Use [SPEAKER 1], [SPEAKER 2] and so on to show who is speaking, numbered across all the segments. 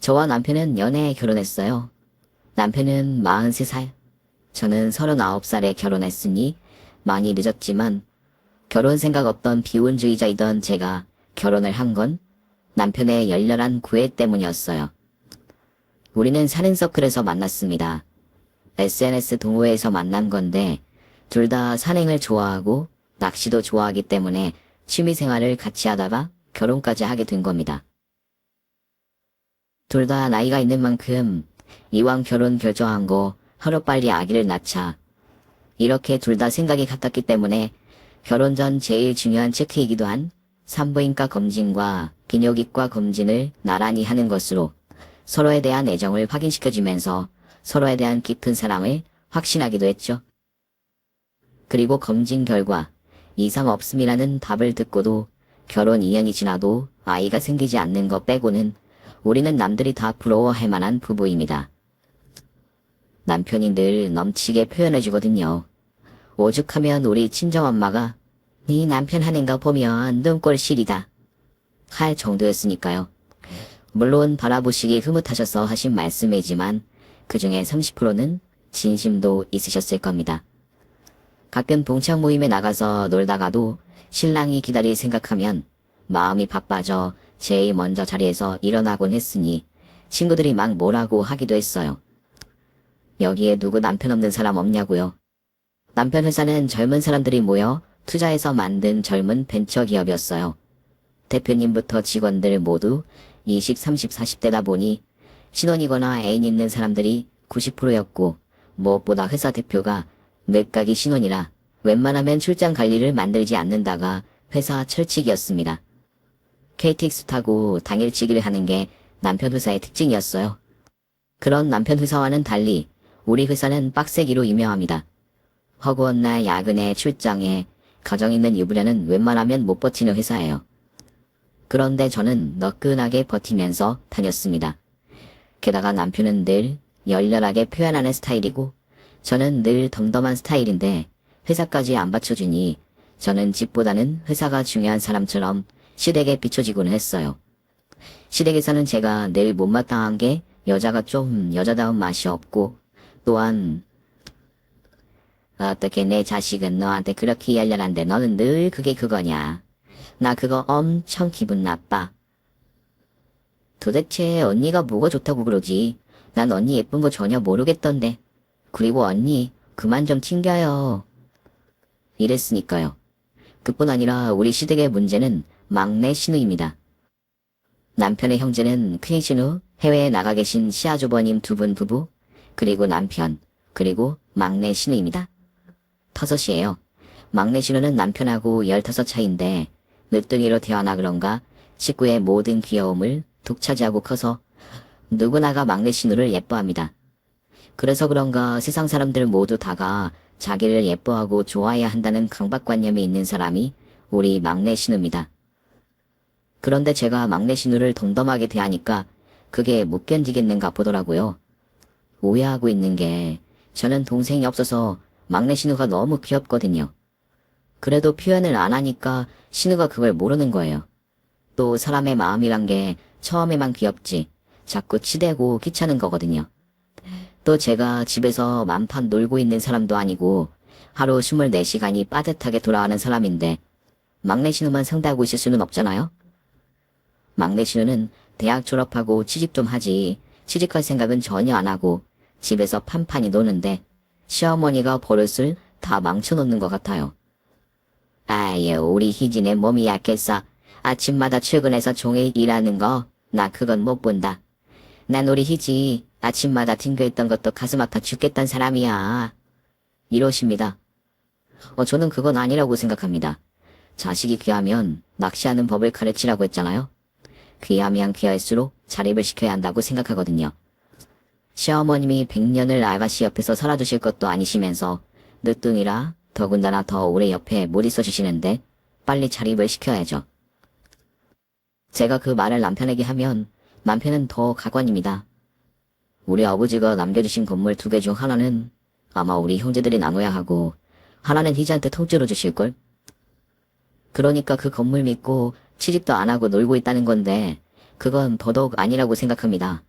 [SPEAKER 1] 저와 남편은 연애에 결혼했어요. 남편은 43살, 저는 39살에 결혼했으니 많이 늦었지만 결혼 생각 없던 비혼주의자이던 제가 결혼을 한 건 남편의 열렬한 구애 때문이었어요. 우리는 산행서클에서 만났습니다. SNS 동호회에서 만난 건데 둘 다 산행을 좋아하고 낚시도 좋아하기 때문에 취미생활을 같이 하다가 결혼까지 하게 된 겁니다. 둘 다 나이가 있는 만큼 이왕 결혼 결정한 거 하루빨리 아기를 낳자. 이렇게 둘 다 생각이 같았기 때문에 결혼 전 제일 중요한 체크이기도 한 산부인과 검진과 비뇨기과 검진을 나란히 하는 것으로 서로에 대한 애정을 확인시켜주면서 서로에 대한 깊은 사랑을 확신하기도 했죠. 그리고 검진 결과 이상 없음이라는 답을 듣고도 결혼 2년이 지나도 아이가 생기지 않는 것 빼고는 우리는 남들이 다 부러워할 만한 부부입니다. 남편이 늘 넘치게 표현해주거든요. 오죽하면 우리 친정엄마가 네 남편 하는 거 보면 눈꼴 시리다 할 정도였으니까요. 물론 바라보시기 흐뭇하셔서 하신 말씀이지만 그 중에 30%는 진심도 있으셨을 겁니다. 가끔 동창 모임에 나가서 놀다가도 신랑이 기다릴 생각하면 마음이 바빠져 제일 먼저 자리에서 일어나곤 했으니 친구들이 막 뭐라고 하기도 했어요. 여기에 누구 남편 없는 사람 없냐고요. 남편 회사는 젊은 사람들이 모여 투자해서 만든 젊은 벤처기업이었어요. 대표님부터 직원들 모두 20, 30, 40대다 보니 신혼이거나 애인 있는 사람들이 90%였고 무엇보다 회사 대표가 늦가기 신혼이라 웬만하면 출장 갈 일을 만들지 않는다가 회사 철칙이었습니다. KTX 타고 당일치기를 하는 게 남편 회사의 특징이었어요. 그런 남편 회사와는 달리 우리 회사는 빡세기로 유명합니다. 허구한 날 야근에 출장에 가정 있는 유부녀는 웬만하면 못 버티는 회사예요. 그런데 저는 너끈하게 버티면서 다녔습니다. 게다가 남편은 늘 열렬하게 표현하는 스타일이고 저는 늘 덤덤한 스타일인데 회사까지 안 받쳐주니 저는 집보다는 회사가 중요한 사람처럼 시댁에 비춰지곤 했어요. 시댁에서는 제가 늘 못마땅한 게 여자가 좀 여자다운 맛이 없고 또한 어떻게 내 자식은 너한테 그렇게 열렬한데 너는 늘 그게 그거냐. 나 그거 엄청 기분 나빠. 도대체 언니가 뭐가 좋다고 그러지. 난 언니 예쁜 거 전혀 모르겠던데. 그리고 언니 그만 좀 튕겨요. 이랬으니까요. 그뿐 아니라 우리 시댁의 문제는 막내 신우입니다. 남편의 형제는 큰 신우, 해외에 나가 계신 시아주버님 두 분 부부, 그리고 남편, 그리고 막내 신우입니다. 5이에요. 막내 신우는 남편하고 15 차인데 늦둥이로 태어나 그런가 식구의 모든 귀여움을 독차지하고 커서 누구나가 막내 신우를 예뻐합니다. 그래서 그런가 세상 사람들 모두 다가 자기를 예뻐하고 좋아해야 한다는 강박관념이 있는 사람이 우리 막내 신우입니다. 그런데 제가 막내 신우를 덤덤하게 대하니까 그게 못 견디겠는가 보더라고요. 오해하고 있는 게 저는 동생이 없어서 막내 신우가 너무 귀엽거든요. 그래도 표현을 안 하니까 신우가 그걸 모르는 거예요. 또 사람의 마음이란 게 처음에만 귀엽지 자꾸 치대고 귀찮은 거거든요. 또 제가 집에서 만판 놀고 있는 사람도 아니고 하루 24시간이 빠듯하게 돌아가는 사람인데 막내 신우만 상대하고 있을 수는 없잖아요. 막내 신우는 대학 졸업하고 취직 좀 하지 취직할 생각은 전혀 안 하고 집에서 판판이 노는데 시어머니가 버릇을 다 망쳐놓는 것 같아요. 아유 우리 희진의 몸이 약해서 아침마다 출근해서 종일 일하는 거 나 그건 못 본다. 난 우리 희지 아침마다 튕겨있던 것도 가슴 아파 죽겠단 사람이야. 이러십니다. 저는 그건 아니라고 생각합니다. 자식이 귀하면 낚시하는 법을 가르치라고 했잖아요. 귀하면 귀할수록 자립을 시켜야 한다고 생각하거든요. 시어머님이 100년을 아가씨 옆에서 살아주실 것도 아니시면서 늦둥이라 더군다나 더 오래 옆에 못 있어주시는데 빨리 자립을 시켜야죠. 제가 그 말을 남편에게 하면 남편은 더 가관입니다. 우리 아버지가 남겨주신 건물 2개 중 하나는 아마 우리 형제들이 나눠야 하고 하나는 희지한테 통째로 주실걸? 그러니까 그 건물 믿고 취직도 안 하고 놀고 있다는 건데 그건 더더욱 아니라고 생각합니다.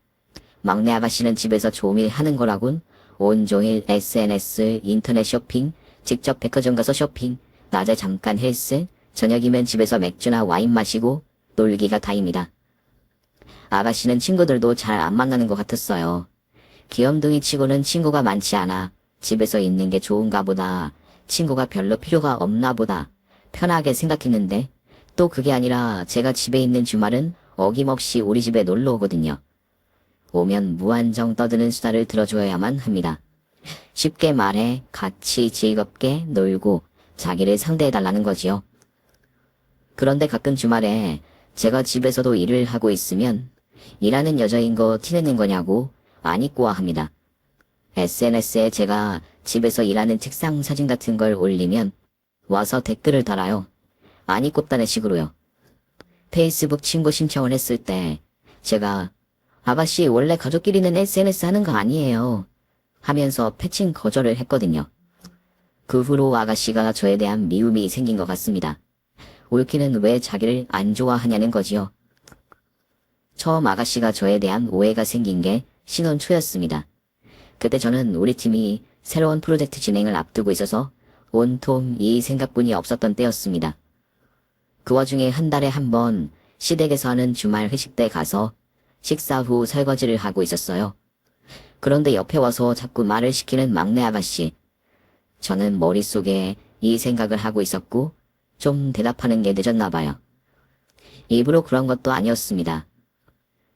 [SPEAKER 1] 막내 아가씨는 집에서 종일 하는 거라곤 온종일 SNS, 인터넷 쇼핑, 직접 백화점 가서 쇼핑, 낮에 잠깐 헬스, 저녁이면 집에서 맥주나 와인 마시고 놀기가 다입니다. 아가씨는 친구들도 잘 안 만나는 것 같았어요. 귀염둥이 치고는 친구가 많지 않아 집에서 있는 게 좋은가 보다, 친구가 별로 필요가 없나 보다 편하게 생각했는데 또 그게 아니라 제가 집에 있는 주말은 어김없이 우리 집에 놀러 오거든요. 오면 무한정 떠드는 수다를 들어줘야만 합니다. 쉽게 말해 같이 즐겁게 놀고 자기를 상대해달라는 거지요. 그런데 가끔 주말에 제가 집에서도 일을 하고 있으면 일하는 여자인 거 티내는 거냐고 안 입고 와 합니다. SNS에 제가 집에서 일하는 책상 사진 같은 걸 올리면 와서 댓글을 달아요. 안 입고 있다는 식으로요. 페이스북 친구 신청을 했을 때 제가 아가씨 원래 가족끼리는 SNS 하는 거 아니에요 하면서 패칭 거절을 했거든요. 그 후로 아가씨가 저에 대한 미움이 생긴 것 같습니다. 올키는 왜 자기를 안 좋아하냐는 거지요. 처음 아가씨가 저에 대한 오해가 생긴 게 신혼 초였습니다. 그때 저는 우리 팀이 새로운 프로젝트 진행을 앞두고 있어서 온통 이 생각뿐이 없었던 때였습니다. 그 와중에 한 달에 한 번 시댁에서 하는 주말 회식 때 가서 식사 후 설거지를 하고 있었어요. 그런데 옆에 와서 자꾸 말을 시키는 막내 아가씨. 저는 머릿속에 이 생각을 하고 있었고 좀 대답하는 게 늦었나 봐요. 일부러 그런 것도 아니었습니다.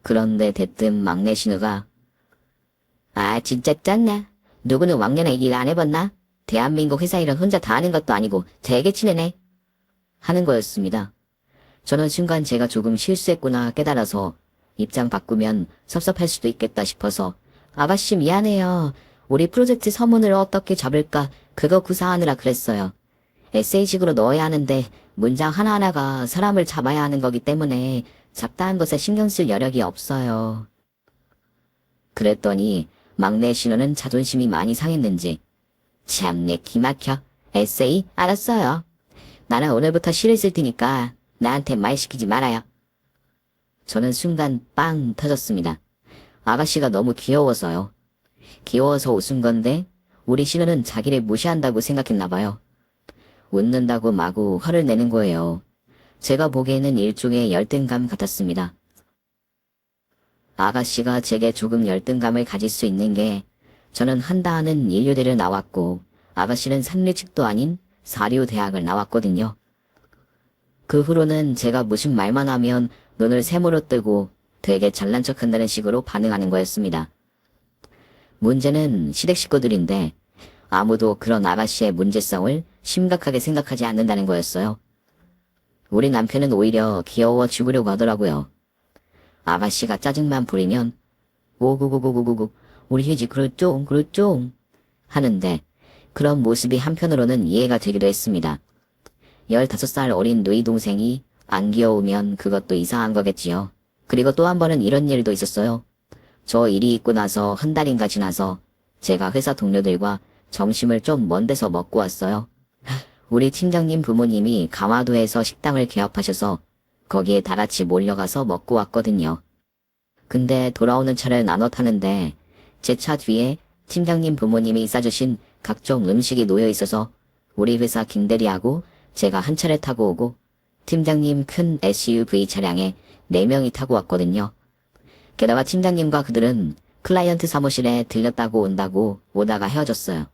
[SPEAKER 1] 그런데 대뜸 막내 신우가 아 진짜 짠나. 누구는 왕년에 일 안 해봤나? 대한민국 회사 일은 혼자 다 하는 것도 아니고 되게 친해네. 하는 거였습니다. 저는 순간 제가 조금 실수했구나 깨달아서 입장 바꾸면 섭섭할 수도 있겠다 싶어서 아가씨 미안해요. 우리 프로젝트 서문을 어떻게 잡을까 그거 구사하느라 그랬어요. 에세이식으로 넣어야 하는데 문장 하나하나가 사람을 잡아야 하는 거기 때문에 잡다한 것에 신경 쓸 여력이 없어요. 그랬더니 막내 신우는 자존심이 많이 상했는지 참내 기막혀. 에세이? 알았어요. 나는 오늘부터 시를 쓸 테니까 나한테 말 시키지 말아요. 저는 순간 빵 터졌습니다. 아가씨가 너무 귀여워서요. 귀여워서 웃은 건데 우리 신우는 자기를 무시한다고 생각했나봐요. 웃는다고 마구 화를 내는 거예요. 제가 보기에는 일종의 열등감 같았습니다. 아가씨가 제게 조금 열등감을 가질 수 있는 게 저는 한다하는 인류대를 나왔고 아가씨는 상류직도 아닌 사류대학을 나왔거든요. 그 후로는 제가 무슨 말만 하면 눈을 세모로 뜨고 되게 잘난 척한다는 식으로 반응하는 거였습니다. 문제는 시댁 식구들인데 아무도 그런 아가씨의 문제성을 심각하게 생각하지 않는다는 거였어요. 우리 남편은 오히려 귀여워 죽으려고 하더라고요. 아가씨가 짜증만 부리면 오구구구구구구 우리 휴지 그렇죠 하는데 그런 모습이 한편으로는 이해가 되기도 했습니다. 15살 어린 누이 동생이 안 귀여우면 그것도 이상한 거겠지요. 그리고 또 한 번은 이런 일도 있었어요. 저 일이 있고 나서 한 달인가 지나서 제가 회사 동료들과 점심을 좀 먼 데서 먹고 왔어요. 우리 팀장님 부모님이 강화도에서 식당을 개업하셔서 거기에 다 같이 몰려가서 먹고 왔거든요. 근데 돌아오는 차를 나눠 타는데 제 차 뒤에 팀장님 부모님이 싸주신 각종 음식이 놓여 있어서 우리 회사 김대리하고 제가 한 차를 타고 오고 팀장님 큰 SUV 차량에 4명이 타고 왔거든요. 게다가 팀장님과 그들은 클라이언트 사무실에 들렸다고 온다고 오다가 헤어졌어요.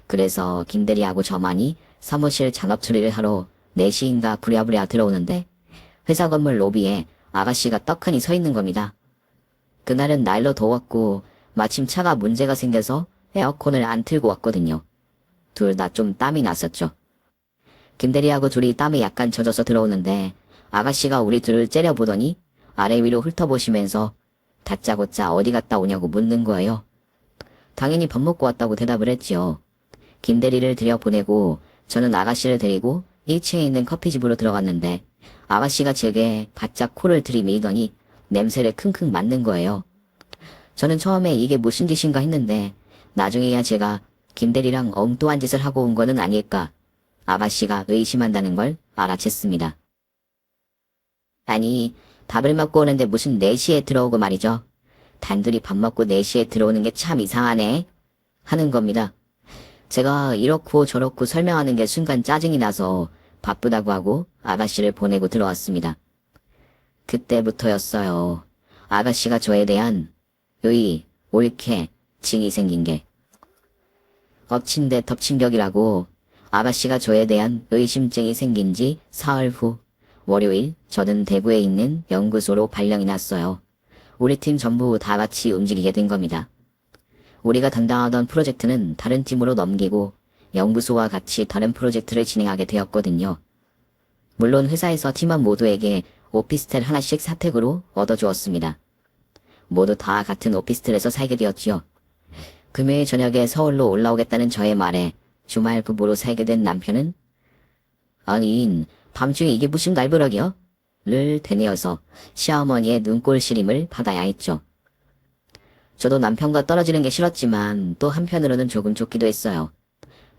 [SPEAKER 1] 그래서 김대리하고 저만이 사무실 잔업 처리를 하러 4시인가 부랴부랴 들어오는데 회사 건물 로비에 아가씨가 떡하니 서 있는 겁니다. 그날은 날로 더웠고 마침 차가 문제가 생겨서 에어컨을 안 틀고 왔거든요. 둘 다 좀 땀이 났었죠. 김대리하고 둘이 땀에 약간 젖어서 들어오는데 아가씨가 우리 둘을 째려보더니 아래 위로 훑어보시면서 다짜고짜 어디 갔다 오냐고 묻는 거예요. 당연히 밥 먹고 왔다고 대답을 했지요. 김대리를 들여보내고 저는 아가씨를 데리고 1층에 있는 커피집으로 들어갔는데 아가씨가 제게 바짝 코를 들이밀더니 냄새를 킁킁 맡는 거예요. 저는 처음에 이게 무슨 짓인가 했는데 나중에야 제가 김대리랑 엉뚱한 짓을 하고 온 거는 아닐까 아가씨가 의심한다는 걸 알아챘습니다. 아니 밥을 먹고 오는데 무슨 4시에 들어오고 말이죠. 단둘이 밥 먹고 4시에 들어오는 게 참 이상하네 하는 겁니다. 제가 이렇고 저렇고 설명하는 게 순간 짜증이 나서 바쁘다고 하고 아가씨를 보내고 들어왔습니다. 그때부터였어요. 아가씨가 저에 대한 옳게 징이 생긴 게. 엎친 데 덮친 격이라고 아가씨가 저에 대한 의심증이 생긴 지 사흘 후 월요일 저는 대구에 있는 연구소로 발령이 났어요. 우리 팀 전부 다 같이 움직이게 된 겁니다. 우리가 담당하던 프로젝트는 다른 팀으로 넘기고 연구소와 같이 다른 프로젝트를 진행하게 되었거든요. 물론 회사에서 팀원 모두에게 오피스텔 하나씩 사택으로 얻어주었습니다. 모두 다 같은 오피스텔에서 살게 되었지요. 금요일 저녁에 서울로 올라오겠다는 저의 말에 주말 부부로 살게 된 남편은 아니 밤중에 이게 무슨 날벼락이야? 를 되뇌어서 시어머니의 눈꼴 시림을 받아야 했죠. 저도 남편과 떨어지는 게 싫었지만 또 한편으로는 조금 좋기도 했어요.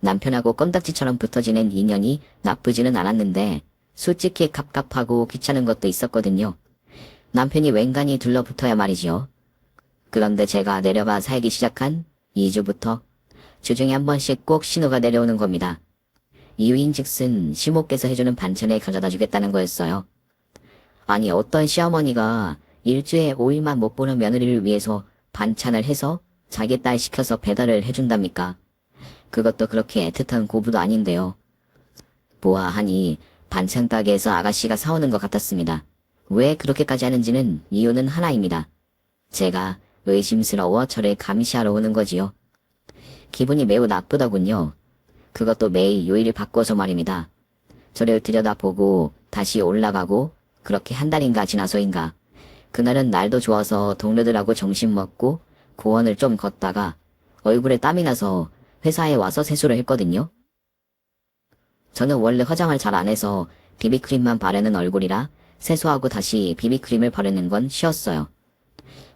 [SPEAKER 1] 남편하고 껌딱지처럼 붙어 지낸 인연이 나쁘지는 않았는데 솔직히 갑갑하고 귀찮은 것도 있었거든요. 남편이 웬간히 둘러붙어야 말이지요. 그런데 제가 내려가 살기 시작한 2주부터 주중에 한 번씩 꼭 신호가 내려오는 겁니다. 이유인즉슨 시모께서 해주는 반찬을 가져다 주겠다는 거였어요. 아니 어떤 시어머니가 일주일에 5일만 못 보는 며느리를 위해서 반찬을 해서 자기 딸 시켜서 배달을 해준답니까? 그것도 그렇게 애틋한 고부도 아닌데요. 보아하니 반찬 가게에서 아가씨가 사오는 것 같았습니다. 왜 그렇게까지 하는지는 이유는 하나입니다. 제가 의심스러워 저를 감시하러 오는 거지요. 기분이 매우 나쁘더군요. 그것도 매일 요일을 바꿔서 말입니다. 저를 들여다보고 다시 올라가고 그렇게 한 달인가 지나서인가. 그날은 날도 좋아서 동료들하고 점심 먹고 공원을 좀 걷다가 얼굴에 땀이 나서 회사에 와서 세수를 했거든요. 저는 원래 화장을 잘 안 해서 비비크림만 바르는 얼굴이라 세수하고 다시 비비크림을 바르는 건 쉬었어요.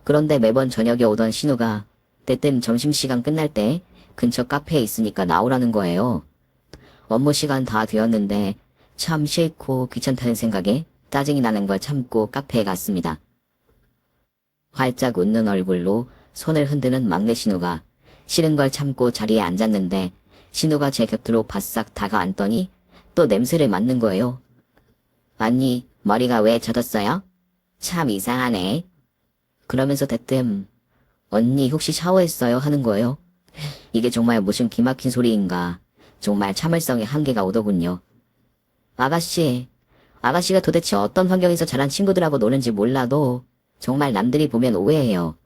[SPEAKER 1] 그런데 매번 저녁에 오던 신우가 때뜸 점심시간 끝날 때 근처 카페에 있으니까 나오라는 거예요. 업무 시간 다 되었는데 참 싫고 귀찮다는 생각에 짜증이 나는 걸 참고 카페에 갔습니다. 활짝 웃는 얼굴로 손을 흔드는 막내 신우가 싫은 걸 참고 자리에 앉았는데 신우가 제 곁으로 바싹 다가앉더니 또 냄새를 맡는 거예요. 아니, 머리가 왜 젖었어요? 참 이상하네. 그러면서 대뜸 언니 혹시 샤워했어요? 하는 거예요. 이게 정말 무슨 기막힌 소리인가. 정말 참을성의 한계가 오더군요. 아가씨가 도대체 어떤 환경에서 자란 친구들하고 노는지 몰라도 정말 남들이 보면 오해해요.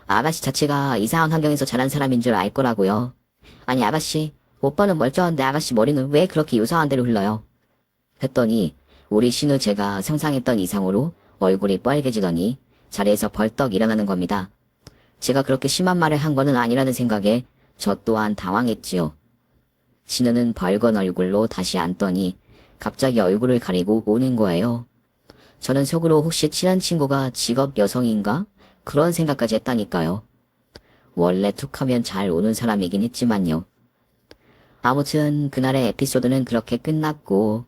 [SPEAKER 1] 아가씨 자체가 이상한 환경에서 자란 사람인 줄 알 거라고요. 아니 아가씨, 오빠는 멀쩡한데 아가씨 머리는 왜 그렇게 유사한 대로 흘러요? 했더니 우리 신우 제가 상상했던 이상으로 얼굴이 빨개지더니 자리에서 벌떡 일어나는 겁니다. 제가 그렇게 심한 말을 한 거는 아니라는 생각에 저 또한 당황했지요. 신우는 벌건 얼굴로 다시 앉더니 갑자기 얼굴을 가리고 오는 거예요. 저는 속으로 혹시 친한 친구가 직업 여성인가? 그런 생각까지 했다니까요. 원래 툭하면 잘 오는 사람이긴 했지만요. 아무튼 그날의 에피소드는 그렇게 끝났고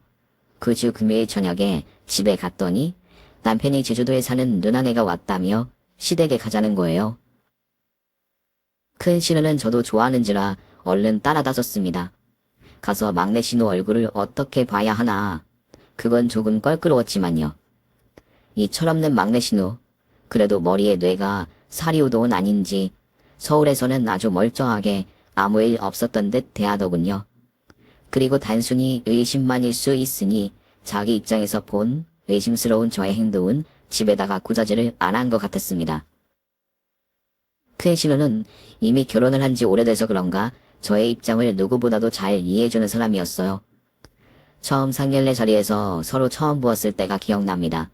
[SPEAKER 1] 그 주 금요일 저녁에 집에 갔더니 남편이 제주도에 사는 누나네가 왔다며 시댁에 가자는 거예요. 큰 신우는 저도 좋아하는지라 얼른 따라다섰습니다. 가서 막내 신우 얼굴을 어떻게 봐야 하나. 그건 조금 껄끄러웠지만요. 이 철없는 막내 신우. 그래도 머리에 뇌가 사리우동은 아닌지 서울에서는 아주 멀쩡하게 아무 일 없었던 듯 대하더군요. 그리고 단순히 의심만일 수 있으니 자기 입장에서 본 의심스러운 저의 행동은 집에다가 구자질을 안 한 것 같았습니다. 큰 신우는 이미 결혼을 한 지 오래돼서 그런가 저의 입장을 누구보다도 잘 이해해주는 사람이었어요. 처음 상견례 자리에서 서로 처음 보았을 때가 기억납니다.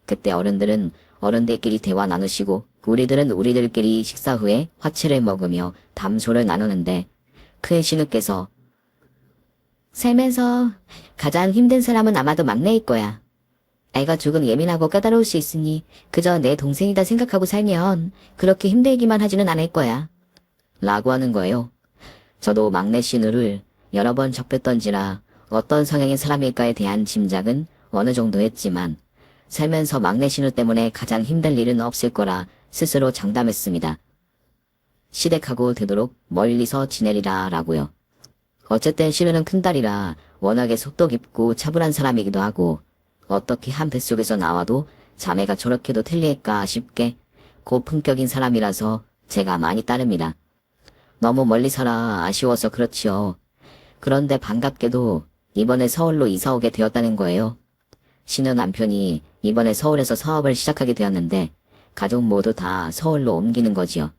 [SPEAKER 1] 그때 어른들은 어른들끼리 대화 나누시고 우리들은 우리들끼리 식사 후에 화채를 먹으며 담소를 나누는데 큰 신우께서 살면서 가장 힘든 사람은 아마도 막내일 거야. 애가 조금 예민하고 까다로울 수 있으니 그저 내 동생이다 생각하고 살면 그렇게 힘들기만 하지는 않을 거야. 라고 하는 거예요. 저도 막내 신우를 여러 번 접했던지라 어떤 성향의 사람일까에 대한 짐작은 어느 정도 했지만 살면서 막내 신우 때문에 가장 힘들 일은 없을 거라 스스로 장담했습니다. 시댁하고 되도록 멀리서 지내리라 라고요. 어쨌든 신우는 큰딸이라 워낙에 속도 깊고 차분한 사람이기도 하고 어떻게 한 뱃속에서 나와도 자매가 저렇게도 틀릴까 싶게 고품격인 사람이라서 제가 많이 따릅니다. 너무 멀리 살아 아쉬워서 그렇지요. 그런데 반갑게도 이번에 서울로 이사 오게 되었다는 거예요. 신우 남편이 이번에 서울에서 사업을 시작하게 되었는데 가족 모두 다 서울로 옮기는 거지요.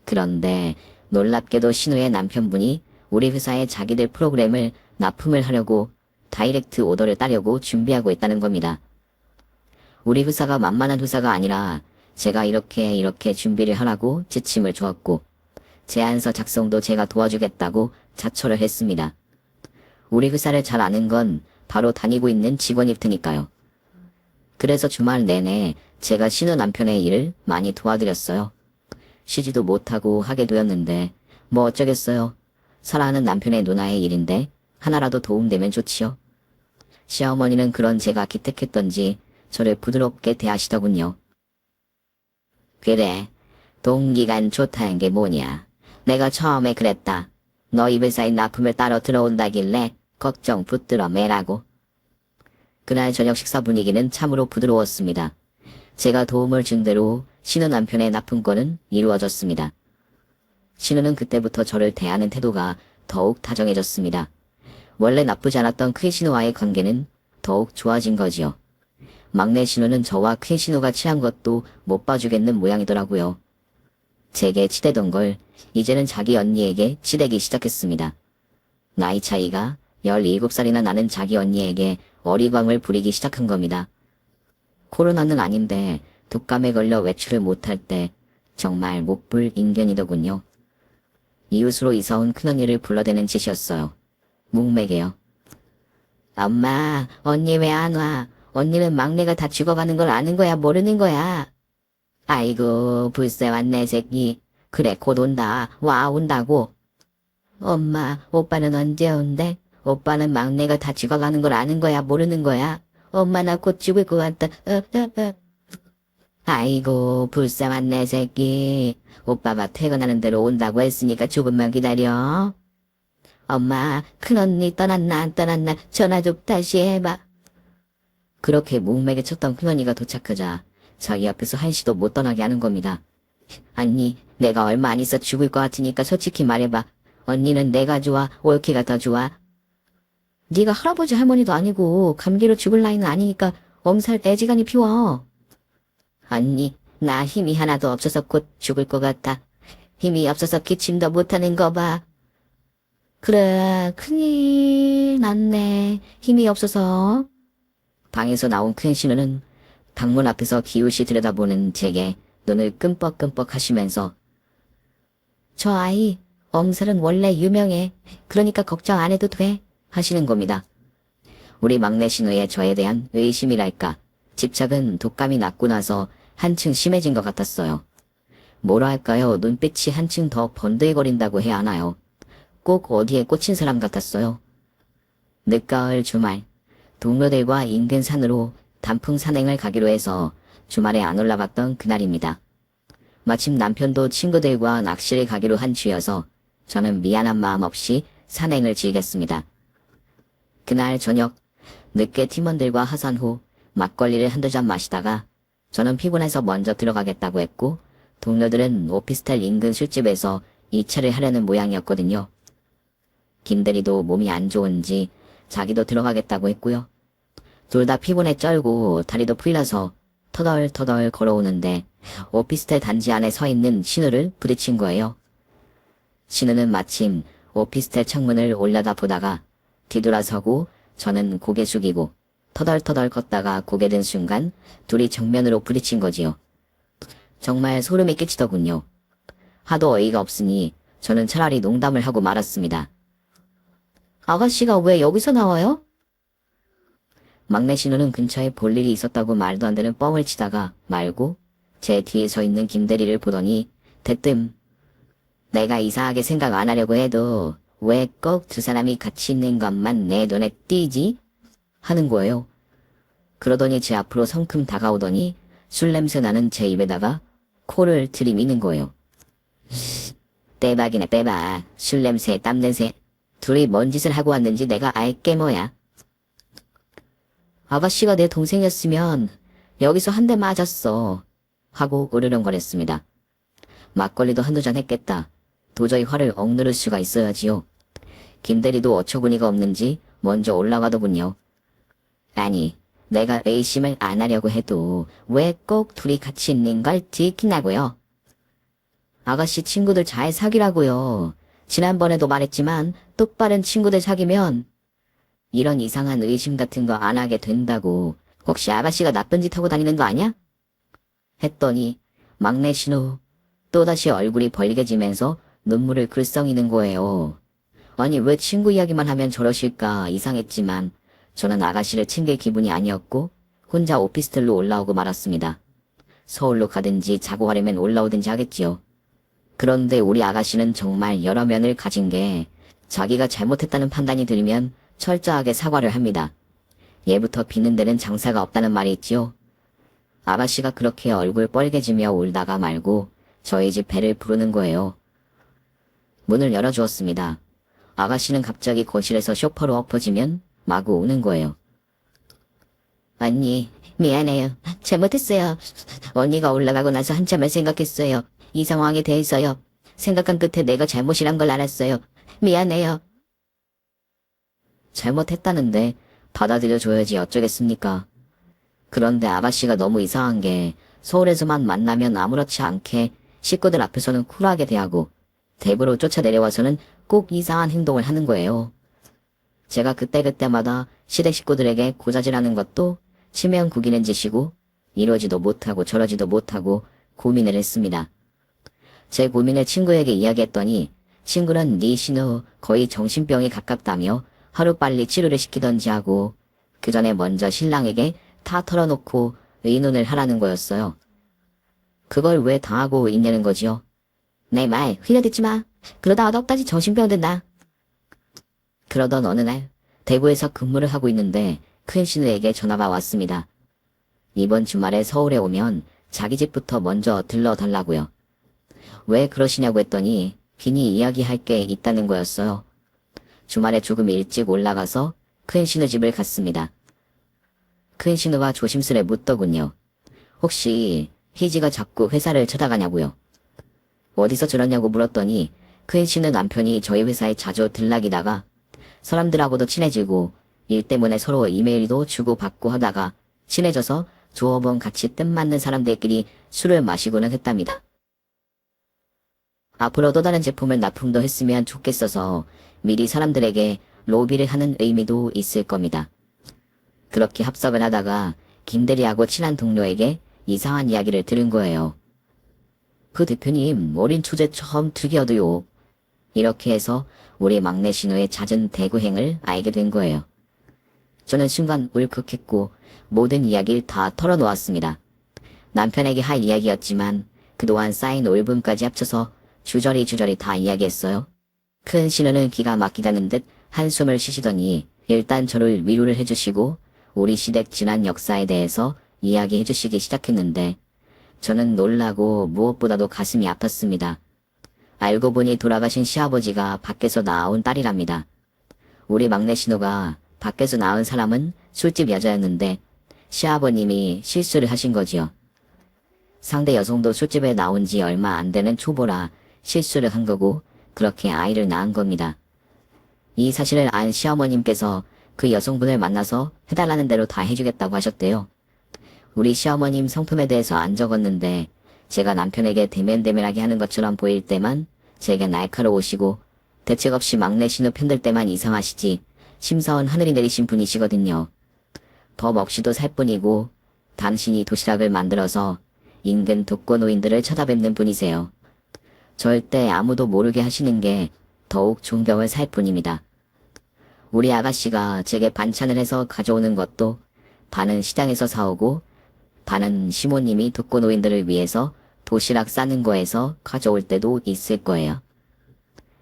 [SPEAKER 1] 그런데 놀랍게도 신우의 남편분이 우리 회사에 자기들 프로그램을 납품을 하려고 다이렉트 오더를 따려고 준비하고 있다는 겁니다. 우리 회사가 만만한 회사가 아니라 제가 이렇게 준비를 하라고 지침을 주었고 제안서 작성도 제가 도와주겠다고 자처를 했습니다. 우리 회사를 잘 아는 건 바로 다니고 있는 직원일 테니까요. 그래서 주말 내내 제가 신우 남편의 일을 많이 도와드렸어요. 쉬지도 못하고 하게 되었는데 뭐 어쩌겠어요. 사랑하는 남편의 누나의 일인데 하나라도 도움되면 좋지요. 시어머니는 그런 제가 기특했던지 저를 부드럽게 대하시더군요. 그래, 동기간 좋다는 게 뭐냐. 내가 처음에 그랬다. 너희 회사에 납품을 따러 들어온다길래 걱정 붙들어 매라고. 그날 저녁 식사 분위기는 참으로 부드러웠습니다. 제가 도움을 준 대로 신우 남편의 납품권은 이루어졌습니다. 신우는 그때부터 저를 대하는 태도가 더욱 다정해졌습니다. 원래 나쁘지 않았던 큰 신우와의 관계는 더욱 좋아진 거지요. 막내 신우는 저와 큰 신우가 취한 것도 못 봐주겠는 모양이더라고요. 제게 치대던 걸 이제는 자기 언니에게 치대기 시작했습니다. 나이 차이가 17살이나 나는 자기 언니에게 어리광을 부리기 시작한 겁니다. 코로나는 아닌데 독감에 걸려 외출을 못할 때 정말 못볼 인견이더군요. 이웃으로 이사온 큰언니를 불러대는 짓이었어요. 묵맥이요. 엄마, 언니 왜 안 와? 언니는 막내가 다 죽어가는 걸 아는 거야, 모르는 거야? 아이고, 불새 왔네, 새끼. 그래, 곧 온다. 와, 온다고. 엄마, 오빠는 언제 온대? 오빠는 막내가 다 죽어가는 걸 아는 거야, 모르는 거야? 엄마, 나 곧 죽을 것 같다. 아이고, 불새 왔네, 새끼. 오빠가 퇴근하는 대로 온다고 했으니까 조금만 기다려. 엄마, 큰언니 떠났나 안 떠났나 전화 좀 다시 해봐. 그렇게 묵맥에 쳤던 큰언니가 도착하자 자기 앞에서 한시도 못 떠나게 하는 겁니다. 아니, 내가 얼마 안 있어 죽을 것 같으니까 솔직히 말해봐. 언니는 내가 좋아, 올케가 더 좋아? 네가 할아버지 할머니도 아니고 감기로 죽을 나이는 아니니까 엄살 애지간히 피워. 언니, 나 힘이 하나도 없어서 곧 죽을 것 같아. 힘이 없어서 기침도 못하는 거 봐. 그래, 큰일 났네. 힘이 없어서. 방에서 나온 큰 신우는 방문 앞에서 기웃이 들여다보는 제게 눈을 끔뻑끔뻑 하시면서 저 아이, 엄살은 원래 유명해. 그러니까 걱정 안 해도 돼. 하시는 겁니다. 우리 막내 신우의 저에 대한 의심이랄까. 집착은 독감이 낫고 나서 한층 심해진 것 같았어요. 뭐라 할까요? 눈빛이 한층 더 번들거린다고 해야 하나요? 꼭 어디에 꽂힌 사람 같았어요. 늦가을 주말, 동료들과 인근 산으로 단풍 산행을 가기로 해서 주말에 안 올라갔던 그날입니다. 마침 남편도 친구들과 낚시를 가기로 한 주여서 저는 미안한 마음 없이 산행을 즐겼습니다. 그날 저녁, 늦게 팀원들과 하산 후 막걸리를 한두 잔 마시다가 저는 피곤해서 먼저 들어가겠다고 했고 동료들은 오피스텔 인근 술집에서 2차를 하려는 모양이었거든요. 김대리도 몸이 안 좋은지 자기도 들어가겠다고 했고요. 둘 다 피곤에 쩔고 다리도 풀려서 터덜터덜 걸어오는데 오피스텔 단지 안에 서 있는 신우를 부딪힌 거예요. 신우는 마침 오피스텔 창문을 올려다보다가 뒤돌아서고 저는 고개 숙이고 터덜터덜 걷다가 고개 든 순간 둘이 정면으로 부딪힌 거지요. 정말 소름이 끼치더군요. 하도 어이가 없으니 저는 차라리 농담을 하고 말았습니다. 아가씨가 왜 여기서 나와요? 막내 신우는 근처에 볼 일이 있었다고 말도 안 되는 뻥을 치다가 말고 제 뒤에 서 있는 김대리를 보더니 대뜸 내가 이상하게 생각 안 하려고 해도 왜 꼭 두 사람이 같이 있는 것만 내 눈에 띄지? 하는 거예요. 그러더니 제 앞으로 성큼 다가오더니 술 냄새 나는 제 입에다가 코를 들이미는 거예요. 대박이네 대박. 술 냄새, 땀 냄새. 둘이 뭔 짓을 하고 왔는지 내가 알게 뭐야. 아가씨가 내 동생이었으면 여기서 한 대 맞았어. 하고 으르렁거렸습니다. 막걸리도 한두 잔 했겠다. 도저히 화를 억누를 수가 있어야지요. 김대리도 어처구니가 없는지 먼저 올라가더군요. 아니, 내가 의심을 안 하려고 해도 왜 꼭 둘이 같이 있는 걸 들키냐고요. 아가씨 친구들 잘 사귀라고요. 지난번에도 말했지만 똑바른 친구들 사귀면 이런 이상한 의심 같은 거 안 하게 된다고. 혹시 아가씨가 나쁜 짓 하고 다니는 거 아니야? 했더니 막내 신우 또다시 얼굴이 벌개지면서 눈물을 글썽이는 거예요. 아니 왜 친구 이야기만 하면 저러실까 이상했지만 저는 아가씨를 챙길 기분이 아니었고 혼자 오피스텔로 올라오고 말았습니다. 서울로 가든지 자고 하려면 올라오든지 하겠지요. 그런데 우리 아가씨는 정말 여러 면을 가진 게 자기가 잘못했다는 판단이 들면 철저하게 사과를 합니다. 예부터 비는 데는 장사가 없다는 말이 있지요. 아가씨가 그렇게 얼굴 뻘개지며 울다가 말고 저희 집 배를 부르는 거예요. 문을 열어주었습니다. 아가씨는 갑자기 거실에서 쇼파로 엎어지면 마구 우는 거예요. 언니, 미안해요. 잘못했어요. 언니가 올라가고 나서 한참을 생각했어요. 이 상황에 대해서요. 생각한 끝에 내가 잘못이란 걸 알았어요. 미안해요. 잘못했다는데 받아들여줘야지 어쩌겠습니까. 그런데 아가씨가 너무 이상한 게 서울에서만 만나면 아무렇지 않게 식구들 앞에서는 쿨하게 대하고 대부로 쫓아내려와서는 꼭 이상한 행동을 하는 거예요. 제가 그때그때마다 시댁 식구들에게 고자질하는 것도 치명 구기는 짓이고 이러지도 못하고 저러지도 못하고 고민을 했습니다. 제 고민을 친구에게 이야기했더니 친구는 네 신우 거의 정신병에 가깝다며 하루빨리 치료를 시키던지 하고 그 전에 먼저 신랑에게 다 털어놓고 의논을 하라는 거였어요. 그걸 왜 당하고 있냐는 거지요. 내 말 휘어듣지 마. 그러다 너까지 정신병 된다. 그러던 어느 날 대구에서 근무를 하고 있는데 큰 신우에게 전화가 왔습니다. 이번 주말에 서울에 오면 자기 집부터 먼저 들러달라고요. 왜 그러시냐고 했더니 괜히 이야기할 게 있다는 거였어요. 주말에 조금 일찍 올라가서 큰 신우 집을 갔습니다. 큰 신우가 조심스레 묻더군요. 혹시 희지가 자꾸 회사를 찾아가냐고요. 어디서 저러냐고 물었더니 큰 신우 남편이 저희 회사에 자주 들락이다가 사람들하고도 친해지고 일 때문에 서로 이메일도 주고받고 하다가 친해져서 두어 번 같이 뜻맞는 사람들끼리 술을 마시고는 했답니다. 앞으로 또 다른 제품을 납품도 했으면 좋겠어서 미리 사람들에게 로비를 하는 의미도 있을 겁니다. 그렇게 합석을 하다가 김대리하고 친한 동료에게 이상한 이야기를 들은 거예요. 그 대표님 어린 초제 처음 특이하더요. 이렇게 해서 우리 막내 신우의 잦은 대구행을 알게 된 거예요. 저는 순간 울컥했고 모든 이야기를 다 털어놓았습니다. 남편에게 할 이야기였지만 그동안 쌓인 울분까지 합쳐서 주저리 다 이야기했어요. 큰 신우는 기가 막히다는 듯 한숨을 쉬시더니 일단 저를 위로를 해주시고 우리 시댁 지난 역사에 대해서 이야기해 주시기 시작했는데 저는 놀라고 무엇보다도 가슴이 아팠습니다. 알고 보니 돌아가신 시아버지가 밖에서 낳아온 딸이랍니다. 우리 막내 신우가 밖에서 낳은 사람은 술집 여자였는데 시아버님이 실수를 하신 거지요. 상대 여성도 술집에 나온 지 얼마 안 되는 초보라 실수를 한 거고 그렇게 아이를 낳은 겁니다. 이 사실을 안 시어머님께서 그 여성분을 만나서 해달라는 대로 다 해주겠다고 하셨대요. 우리 시어머님 성품에 대해서 안 적었는데 제가 남편에게 대면대면하게 하는 것처럼 보일 때만 제게 날카로우시고 대책 없이 막내 신우 편들 때만 이상하시지 심사원 하늘이 내리신 분이시거든요. 법 없이도 살 뿐이고 당신이 도시락을 만들어서 인근 독거노인들을 쳐다뵙는 분이세요. 절대 아무도 모르게 하시는 게 더욱 존경을 살 뿐입니다. 우리 아가씨가 제게 반찬을 해서 가져오는 것도 반은 시장에서 사오고 반은 시모님이 독거노인들을 위해서 도시락 싸는 거에서 가져올 때도 있을 거예요.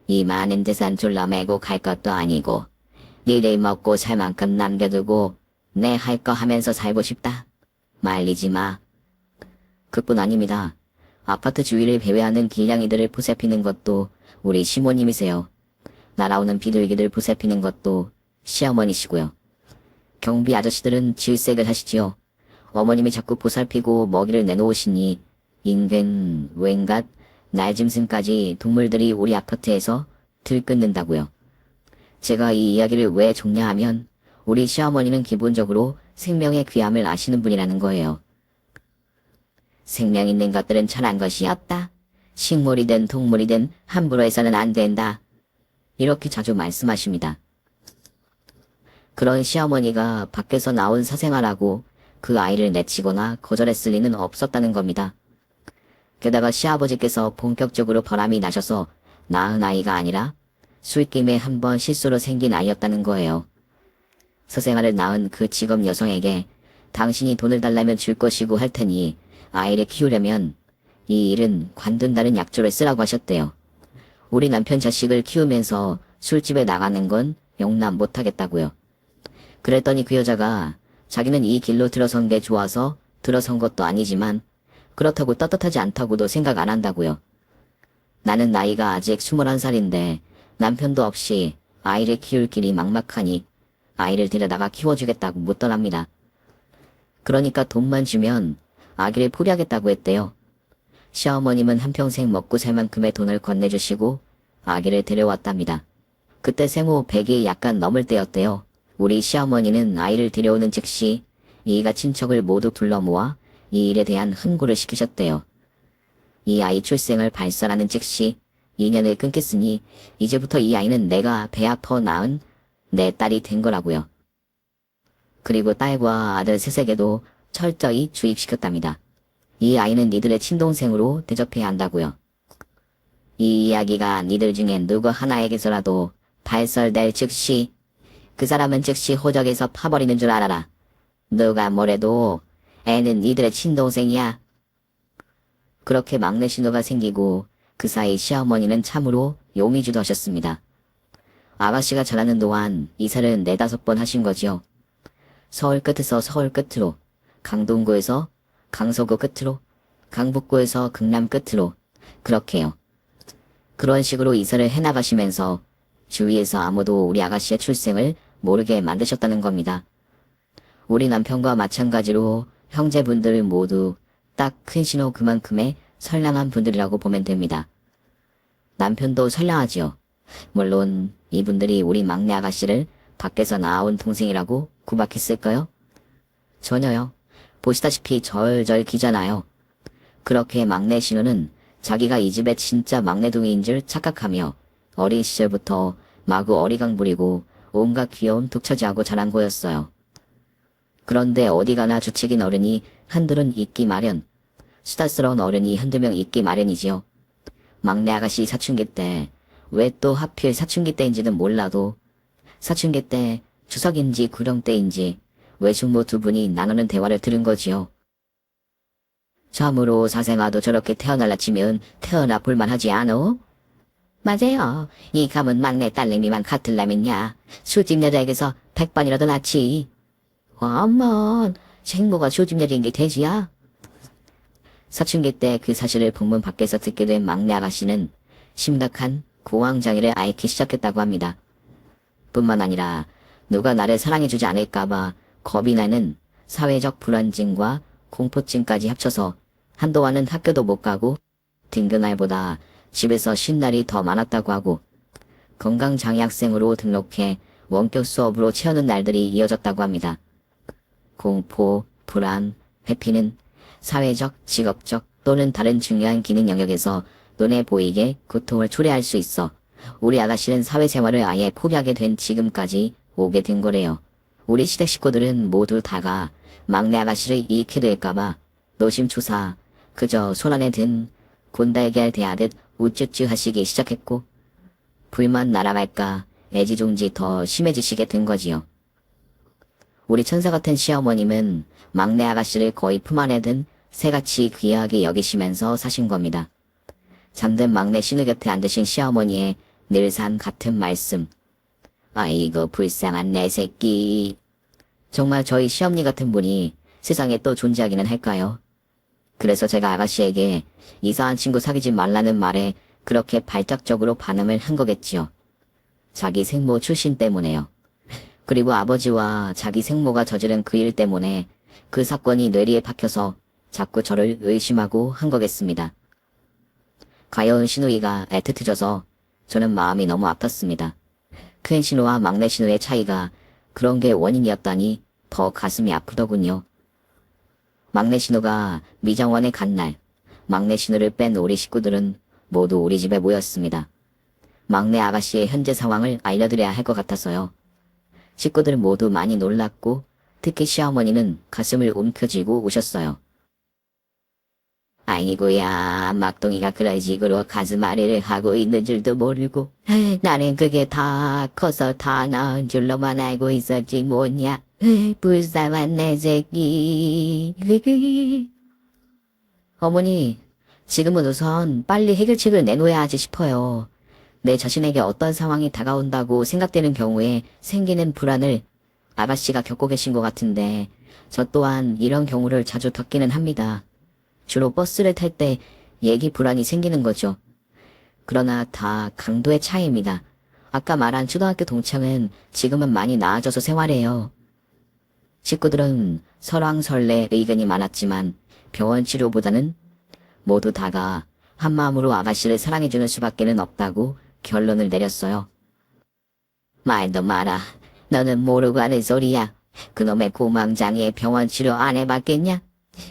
[SPEAKER 1] 이 많은 재산 졸라 매고 갈 것도 아니고 니네 먹고 살 만큼 남겨두고 내 할 거 하면서 살고 싶다. 말리지 마. 그뿐 아닙니다. 아파트 주위를 배회하는 길냥이들을 보살피는 것도 우리 시모님이세요. 날아오는 비둘기들 보살피는 것도 시어머니시고요. 경비 아저씨들은 질색을 하시지요. 어머님이 자꾸 보살피고 먹이를 내놓으시니 인근, 웬갓, 날짐승까지 동물들이 우리 아파트에서 들끓는다고요. 제가 이 이야기를 왜 줬냐 하면 우리 시어머니는 기본적으로 생명의 귀함을 아시는 분이라는 거예요. 생명 있는 것들은 천한 것이 없다. 식물이든 동물이든 함부로 해서는 안 된다. 이렇게 자주 말씀하십니다. 그런 시어머니가 밖에서 나온 사생아라고 그 아이를 내치거나 거절했을 리는 없었다는 겁니다. 게다가 시아버지께서 본격적으로 바람이 나셔서 낳은 아이가 아니라 술김에 한번 실수로 생긴 아이였다는 거예요. 서생아를 낳은 그 직업 여성에게 당신이 돈을 달라면 줄 것이고 할 테니 아이를 키우려면 이 일은 관둔다는 약조를 쓰라고 하셨대요. 우리 남편 자식을 키우면서 술집에 나가는 건 용납 못하겠다고요. 그랬더니 그 여자가 자기는 이 길로 들어선 게 좋아서 들어선 것도 아니지만 그렇다고 떳떳하지 않다고도 생각 안 한다고요. 나는 나이가 아직 21살인데 남편도 없이 아이를 키울 길이 막막하니 아이를 데려다가 키워주겠다고 묻더랍니다. 그러니까 돈만 주면 아기를 포리하겠다고 했대요. 시어머님은 한평생 먹고 살 만큼의 돈을 건네주시고 아기를 데려왔답니다. 그때 생후 100이 약간 넘을 때였대요. 우리 시어머니는 아이를 데려오는 즉시 이가 친척을 모두 불러 모아 이 일에 대한 흥고를 시키셨대요. 이 아이 출생을 발설하는 즉시 인연을 끊겠으니 이제부터 이 아이는 내가 배 아파 낳은 내 딸이 된 거라고요. 그리고 딸과 아들 셋에게도 철저히 주입시켰답니다. 이 아이는 니들의 친동생으로 대접해야 한다고요. 이 이야기가 니들 중에 누구 하나에게서라도 발설될 즉시 그 사람은 즉시 호적에서 파버리는 줄 알아라. 누가 뭐래도 애는 니들의 친동생이야. 그렇게 막내 신호가 생기고 그 사이 시어머니는 참으로 용의주도하셨습니다. 아가씨가 자라는 동안 이사를 4-5번 하신 거지요. 서울 끝에서 서울 끝으로, 강동구에서 강서구 끝으로, 강북구에서 강남 끝으로 그렇게요. 그런 식으로 이사를 해나가시면서 주위에서 아무도 우리 아가씨의 출생을 모르게 만드셨다는 겁니다. 우리 남편과 마찬가지로 형제분들 모두 딱 큰 신호 그만큼의 선량한 분들이라고 보면 됩니다. 남편도 선량하지요. 물론 이분들이 우리 막내 아가씨를 밖에서 낳아온 동생이라고 구박했을까요? 전혀요. 보시다시피 절절 기잖아요. 그렇게 막내 신우는 자기가 이 집의 진짜 막내둥이인 줄 착각하며 어린 시절부터 마구 어리광 부리고 온갖 귀여운 독처지하고 자란 거였어요. 그런데 어디 가나 주책인 어른이 한둘은 있기 마련, 수다스러운 어른이 한두 명 있기 마련이지요. 막내 아가씨 사춘기 때, 왜 또 하필 사춘기 때인지는 몰라도 사춘기 때 추석인지 구령 때인지 외숙모 두 분이 나누는 대화를 들은 거지요. 참으로 사생아도 저렇게 태어날라 치면 태어나 볼만하지 않어? 맞아요. 이 감은 막내 딸내미만 같을라면야 술집 여자에게서 100번이라도 낫지. 어머, 생모가 술집 여자인 게 돼지야? 사춘기 때 그 사실을 북문 밖에서 듣게 된 막내 아가씨는 심각한 공황장애를 앓기 시작했다고 합니다. 뿐만 아니라 누가 나를 사랑해주지 않을까봐 겁이 나는 사회적 불안증과 공포증까지 합쳐서 한동안은 학교도 못 가고 등교날보다 집에서 쉰 날이 더 많았다고 하고 건강장애 학생으로 등록해 원격 수업으로 채우는 날들이 이어졌다고 합니다. 공포, 불안, 회피는 사회적, 직업적 또는 다른 중요한 기능 영역에서 눈에 보이게 고통을 초래할 수 있어 우리 아가씨는 사회생활을 아예 포기하게 된 지금까지 오게 된 거래요. 우리 시댁 식구들은 모두 다가 막내 아가씨를 잃게 될까봐 노심초사 그저 손안에 든 곤달걀 대하듯 우쭈쭈 하시기 시작했고 불만 날아갈까 애지중지 더 심해지시게 된 거지요. 우리 천사 같은 시어머님은 막내 아가씨를 거의 품 안에 든 새같이 귀하게 여기시면서 사신 겁니다. 잠든 막내 신우 곁에 앉으신 시어머니의 늘상 같은 말씀. 아이고 불쌍한 내 새끼. 정말 저희 시어머니 같은 분이 세상에 또 존재하기는 할까요? 그래서 제가 아가씨에게 이상한 친구 사귀지 말라는 말에 그렇게 발작적으로 반응을 한 거겠지요. 자기 생모 출신 때문에요. 그리고 아버지와 자기 생모가 저지른 그 일 때문에 그 사건이 뇌리에 박혀서 자꾸 저를 의심하고 한 거겠습니다. 가여운 시누이가 애틋해져서 저는 마음이 너무 아팠습니다. 큰 신우와 막내 신우의 차이가 그런 게 원인이었다니 더 가슴이 아프더군요. 막내 신우가 미장원에 간 날, 막내 신우를 뺀 우리 식구들은 모두 우리 집에 모였습니다. 막내 아가씨의 현재 상황을 알려드려야 할 것 같아서요. 식구들 모두 많이 놀랐고 특히 시어머니는 가슴을 움켜쥐고 우셨어요. 아이고야, 막둥이가 그런 식으로 가슴앓이를 하고 있는 줄도 모르고 나는 그게 다 커서 다 나은 줄로만 알고 있었지 뭐냐. 불쌍한 내 새끼. 어머니, 지금은 우선 빨리 해결책을 내놓아야 하지 싶어요. 내 자신에게 어떤 상황이 다가온다고 생각되는 경우에 생기는 불안을 아가씨가 겪고 계신 것 같은데 저 또한 이런 경우를 자주 겪기는 합니다. 주로 버스를 탈 때 얘기 불안이 생기는 거죠. 그러나 다 강도의 차이입니다. 아까 말한 초등학교 동창은 지금은 많이 나아져서 생활해요. 식구들은 설왕설래 의견이 많았지만 병원 치료보다는 모두 다가 한마음으로 아가씨를 사랑해주는 수밖에는 없다고 결론을 내렸어요. 말도 마라. 너는 모르고 하는 소리야. 그놈의 구멍장애 병원 치료 안 해봤겠냐?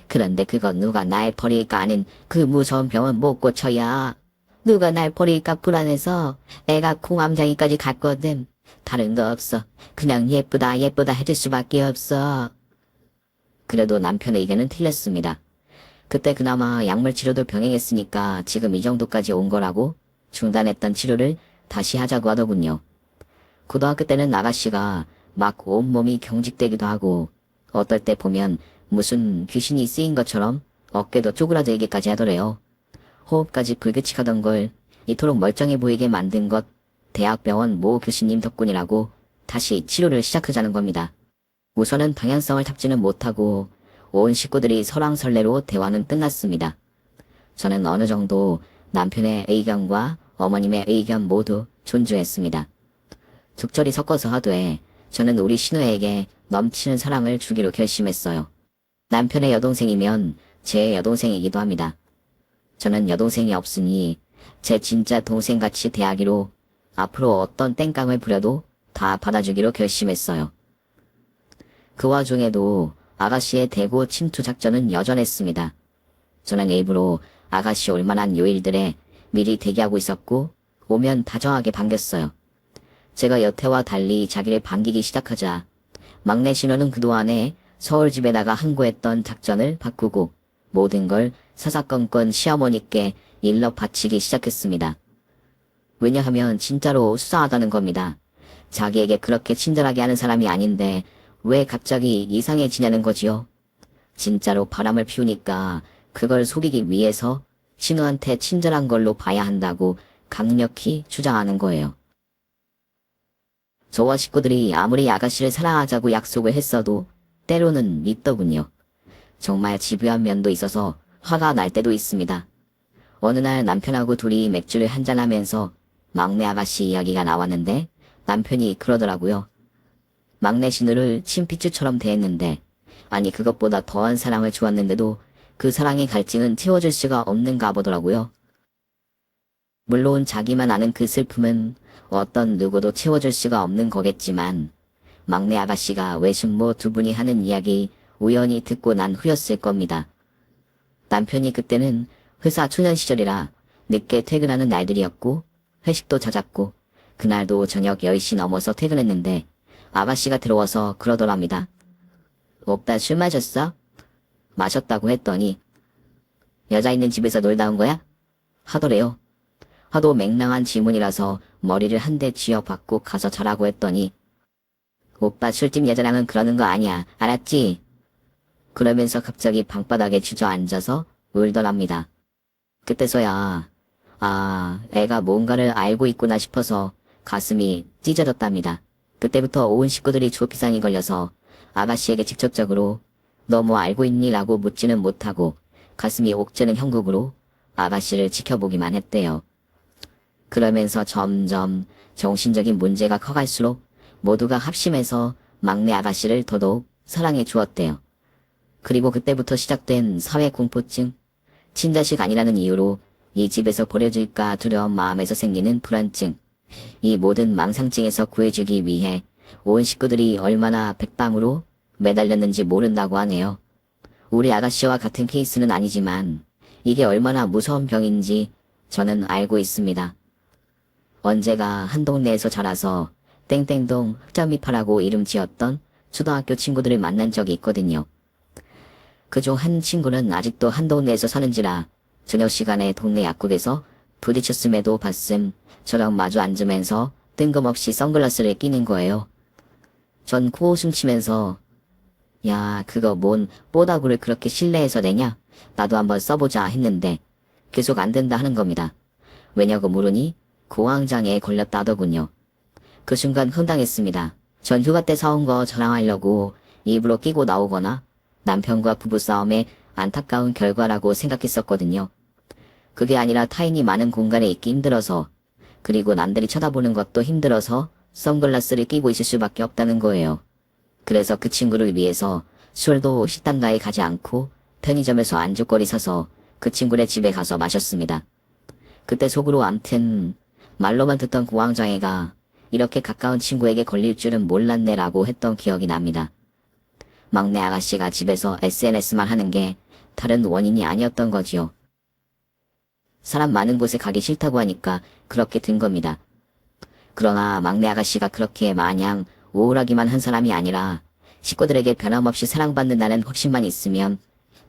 [SPEAKER 1] 그런데 그건 누가 날 버릴까 하는 그 무서운 병은 못 고쳐야. 누가 날 버릴까 불안해서 애가 공황장애까지 갔거든. 다른 거 없어. 그냥 예쁘다 예쁘다 해줄 수밖에 없어. 그래도 남편의 의견은 틀렸습니다. 그때 그나마 약물 치료도 병행했으니까 지금 이 정도까지 온 거라고 중단했던 치료를 다시 하자고 하더군요. 고등학교 때는 아가씨가 막 온몸이 경직되기도 하고 어떨 때 보면 무슨 귀신이 쓰인 것처럼 어깨도 쪼그라들기까지 하더래요. 호흡까지 불규칙하던 걸 이토록 멀쩡해 보이게 만든 것 대학병원 모 교수님 덕분이라고 다시 치료를 시작하자는 겁니다. 우선은 방향성을 잡지는 못하고 온 식구들이 설왕설래로 대화는 끝났습니다. 저는 어느 정도 남편의 의견과 어머님의 의견 모두 존중했습니다. 적절히 섞어서 하되 저는 우리 신우에게 넘치는 사랑을 주기로 결심했어요. 남편의 여동생이면 제 여동생이기도 합니다. 저는 여동생이 없으니 제 진짜 동생같이 대하기로 앞으로 어떤 땡깡을 부려도 다 받아주기로 결심했어요. 그 와중에도 아가씨의 대고 침투 작전은 여전했습니다. 저는 일부러 아가씨 올 만한 요일들에 미리 대기하고 있었고 오면 다정하게 반겼어요. 제가 여태와 달리 자기를 반기기 시작하자 막내 신우는 그동안에 서울 집에다가 항구했던 작전을 바꾸고 모든 걸 사사건건 시어머니께 일러 바치기 시작했습니다. 왜냐하면 진짜로 수상하다는 겁니다. 자기에게 그렇게 친절하게 하는 사람이 아닌데 왜 갑자기 이상해지냐는 거지요. 진짜로 바람을 피우니까 그걸 속이기 위해서 신우한테 친절한 걸로 봐야 한다고 강력히 주장하는 거예요. 저와 식구들이 아무리 아가씨를 사랑하자고 약속을 했어도 때로는 믿더군요. 정말 집요한 면도 있어서 화가 날 때도 있습니다. 어느 날 남편하고 둘이 맥주를 한잔하면서 막내 아가씨 이야기가 나왔는데 남편이 그러더라고요. 막내 신우를 친피쭈처럼 대했는데 아니 그것보다 더한 사랑을 주었는데도 그 사랑의 갈증은 채워줄 수가 없는가 보더라고요. 물론 자기만 아는 그 슬픔은 어떤 누구도 채워줄 수가 없는 거겠지만 막내 아가씨가 외숙모 두 분이 하는 이야기 우연히 듣고 난 후였을 겁니다. 남편이 그때는 회사 초년 시절이라 늦게 퇴근하는 날들이었고 회식도 잦았고 그날도 저녁 10시 넘어서 퇴근했는데 아가씨가 들어와서 그러더랍니다. 오빠 술 마셨어? 마셨다고 했더니 여자 있는 집에서 놀다 온 거야? 하더래요. 하도 맹랑한 질문이라서 머리를 한 대 쥐어박고 가서 자라고 했더니 오빠 술집 여자랑은 그러는 거 아니야. 알았지? 그러면서 갑자기 방바닥에 주저앉아서 울더랍니다. 그때서야 애가 뭔가를 알고 있구나 싶어서 가슴이 찢어졌답니다. 그때부터 온 식구들이 조피상이 걸려서 아가씨에게 직접적으로 너 뭐 알고 있니? 라고 묻지는 못하고 가슴이 옥죄는 형국으로 아가씨를 지켜보기만 했대요. 그러면서 점점 정신적인 문제가 커갈수록 모두가 합심해서 막내 아가씨를 더더욱 사랑해 주었대요. 그리고 그때부터 시작된 사회 공포증, 친자식 아니라는 이유로 이 집에서 버려질까 두려운 마음에서 생기는 불안증, 이 모든 망상증에서 구해주기 위해 온 식구들이 얼마나 백방으로 매달렸는지 모른다고 하네요. 우리 아가씨와 같은 케이스는 아니지만 이게 얼마나 무서운 병인지 저는 알고 있습니다. 언제가 한 동네에서 자라서 땡땡동 흑자미파라고 이름 지었던 초등학교 친구들을 만난 적이 있거든요. 그중 한 친구는 아직도 한 동네에서 사는지라 저녁 시간에 동네 약국에서 부딪혔음에도 봤음 저랑 마주 앉으면서 뜬금없이 선글라스를 끼는 거예요. 전 코웃음 치면서 야 그거 뭔 뽀다구를 그렇게 실내에서 내냐? 나도 한번 써보자 했는데 계속 안 된다 하는 겁니다. 왜냐고 물으니 고황장애에 걸렸다더군요. 그 순간 황당했습니다. 전 휴가 때 사온 거 자랑하려고 입으로 끼고 나오거나 남편과 부부싸움에 안타까운 결과라고 생각했었거든요. 그게 아니라 타인이 많은 공간에 있기 힘들어서 그리고 남들이 쳐다보는 것도 힘들어서 선글라스를 끼고 있을 수밖에 없다는 거예요. 그래서 그 친구를 위해서 술도 식당가에 가지 않고 편의점에서 안주거리 사서 그 친구네 집에 가서 마셨습니다. 그때 속으로 암튼 말로만 듣던 고황장애가 이렇게 가까운 친구에게 걸릴 줄은 몰랐네라고 했던 기억이 납니다. 막내 아가씨가 집에서 SNS만 하는 게 다른 원인이 아니었던 거지요. 사람 많은 곳에 가기 싫다고 하니까 그렇게 된 겁니다. 그러나 막내 아가씨가 그렇게 마냥 우울하기만 한 사람이 아니라 식구들에게 변함없이 사랑받는다는 확신만 있으면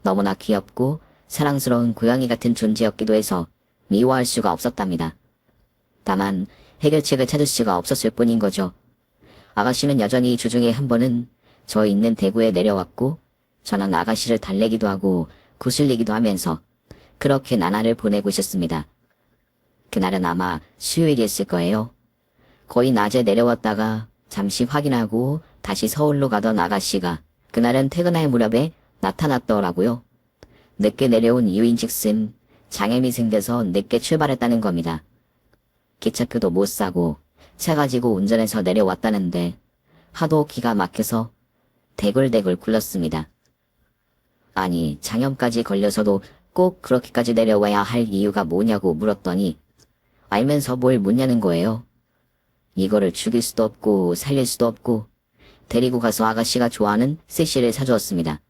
[SPEAKER 1] 너무나 귀엽고 사랑스러운 고양이 같은 존재였기도 해서 미워할 수가 없었답니다. 다만 해결책을 찾을 수가 없었을 뿐인 거죠. 아가씨는 여전히 주중에 한 번은 저 있는 대구에 내려왔고 저는 아가씨를 달래기도 하고 구슬리기도 하면서 그렇게 나날을 보내고 있었습니다. 그날은 아마 수요일이었을 거예요. 거의 낮에 내려왔다가 잠시 확인하고 다시 서울로 가던 아가씨가 그날은 퇴근할 무렵에 나타났더라고요. 늦게 내려온 이유인즉슨 장애미 생겨서 늦게 출발했다는 겁니다. 기차표도 못 사고 차 가지고 운전해서 내려왔다는데 하도 기가 막혀서 대굴대굴 굴렀습니다. 아니 장염까지 걸려서도 꼭 그렇게까지 내려와야 할 이유가 뭐냐고 물었더니 알면서 뭘 묻냐는 거예요. 이거를 죽일 수도 없고 살릴 수도 없고 데리고 가서 아가씨가 좋아하는 스시를 사주었습니다.